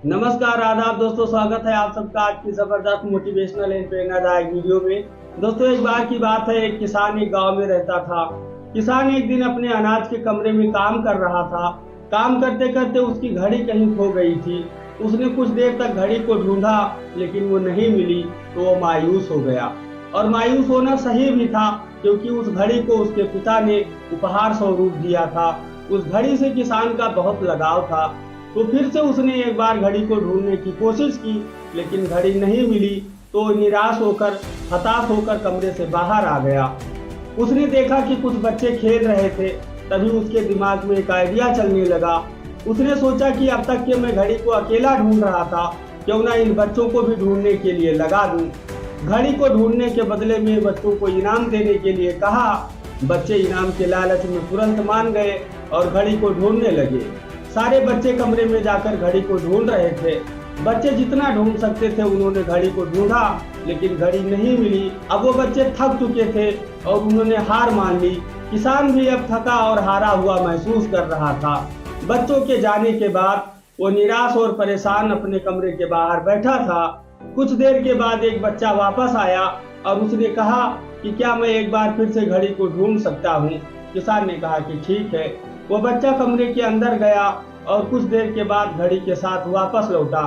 नमस्कार, आदाब दोस्तों, स्वागत है आप सबका आज की जबरदस्त मोटिवेशनल एंड प्रेरणादायक वीडियो में। दोस्तों, एक बार की बात है, एक किसान एक गांव में रहता था। किसान एक दिन अपने अनाज के कमरे में काम कर रहा था। काम करते करते उसकी घड़ी कहीं खो गई थी। उसने कुछ देर तक घड़ी को ढूंढा, लेकिन वो नहीं मिली तो वो मायूस हो गया। और मायूस होना सही भी था, क्योंकि उस घड़ी को उसके पिता ने उपहार स्वरूप दिया था। उस घड़ी से किसान का बहुत लगाव था। तो फिर से उसने एक बार घड़ी को ढूंढने की कोशिश की, लेकिन घड़ी नहीं मिली तो निराश होकर, हताश होकर कमरे से बाहर आ गया। उसने देखा कि कुछ बच्चे खेल रहे थे। तभी उसके दिमाग में एक आइडिया चलने लगा। उसने सोचा कि अब तक के मैं घड़ी को अकेला ढूंढ रहा था, क्यों ना इन बच्चों को भी ढूंढने के लिए लगा दूं। घड़ी को ढूंढने के बदले में बच्चों को इनाम देने के लिए कहा। बच्चे इनाम के लालच में तुरंत मान गए और घड़ी को ढूंढने लगे। सारे बच्चे कमरे में जाकर घड़ी को ढूंढ रहे थे। बच्चे जितना ढूंढ सकते थे उन्होंने घड़ी को ढूंढा, लेकिन घड़ी नहीं मिली। अब वो बच्चे थक चुके थे और उन्होंने हार मान ली। किसान भी अब थका और हारा हुआ महसूस कर रहा था। बच्चों के जाने के बाद वो निराश और परेशान अपने कमरे के बाहर बैठा था। कुछ देर के बाद एक बच्चा वापस आया और उसने कहा कि क्या मैं एक बार फिर से घड़ी को ढूंढ सकता हूँ। किसान ने कहा कि ठीक है। वो बच्चा कमरे के अंदर गया और कुछ देर के बाद घड़ी के साथ वापस लौटा।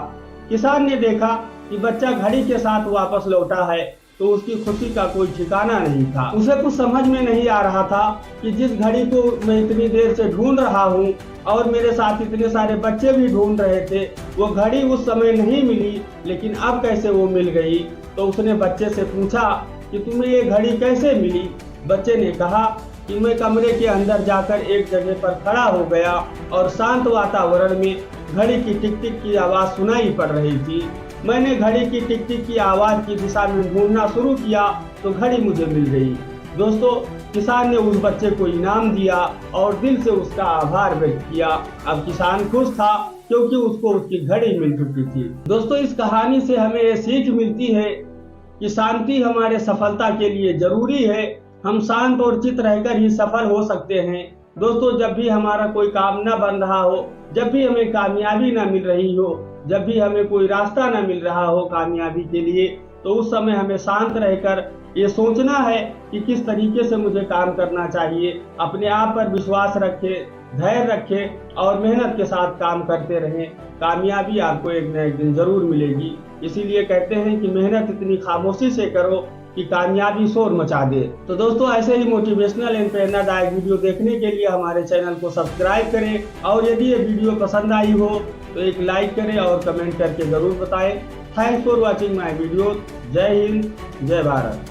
किसान ने देखा कि बच्चा घड़ी के साथ वापस लौटा है, तो उसकी खुशी का कोई ठिकाना नहीं था। उसे कुछ समझ में नहीं आ रहा था कि जिस घड़ी को मैं इतनी देर से ढूंढ रहा हूँ और मेरे साथ इतने सारे बच्चे भी ढूंढ रहे थे, वो घड़ी उस समय नहीं मिली, लेकिन अब कैसे वो मिल गई। तो उसने बच्चे से पूछा कि तुम्हें ये घड़ी कैसे मिली। बच्चे ने कहा कि मैं कमरे के अंदर जाकर एक जगह पर खड़ा हो गया और शांत वातावरण में घड़ी की टिक टिक की आवाज़ सुनाई पड़ रही थी। मैंने घड़ी की टिक टिक की आवाज़ की दिशा में ढूंढना शुरू किया तो घड़ी मुझे मिल गई। दोस्तों, किसान ने उस बच्चे को इनाम दिया और दिल से उसका आभार व्यक्त किया। अब किसान खुश था, क्योंकि उसको उसकी घड़ी मिल चुकी थी। दोस्तों, इस कहानी से हमें ये सीख मिलती है कि शांति हमारे सफलता के लिए जरूरी है। हम शांत और चित रहकर ही सफल हो सकते हैं। दोस्तों, जब भी हमारा कोई काम न बन रहा हो, जब भी हमें कामयाबी न मिल रही हो, जब भी हमें कोई रास्ता न मिल रहा हो कामयाबी के लिए, तो उस समय हमें शांत रहकर ये सोचना है कि किस तरीके से मुझे काम करना चाहिए। अपने आप पर विश्वास रखें, धैर्य रखें और मेहनत के साथ काम करते रहें। कामयाबी आपको एक न एक दिन जरूर मिलेगी। इसीलिए कहते हैं कि मेहनत इतनी खामोशी से करो कि कामयाबी शोर मचा दे। तो दोस्तों, ऐसे ही मोटिवेशनल एंड प्रेरणादायक वीडियो देखने के लिए हमारे चैनल को सब्सक्राइब करें और यदि ये वीडियो पसंद आई हो तो एक लाइक करें और कमेंट करके जरूर बताएं। Thanks for watching my video. जय हिंद, जय भारत।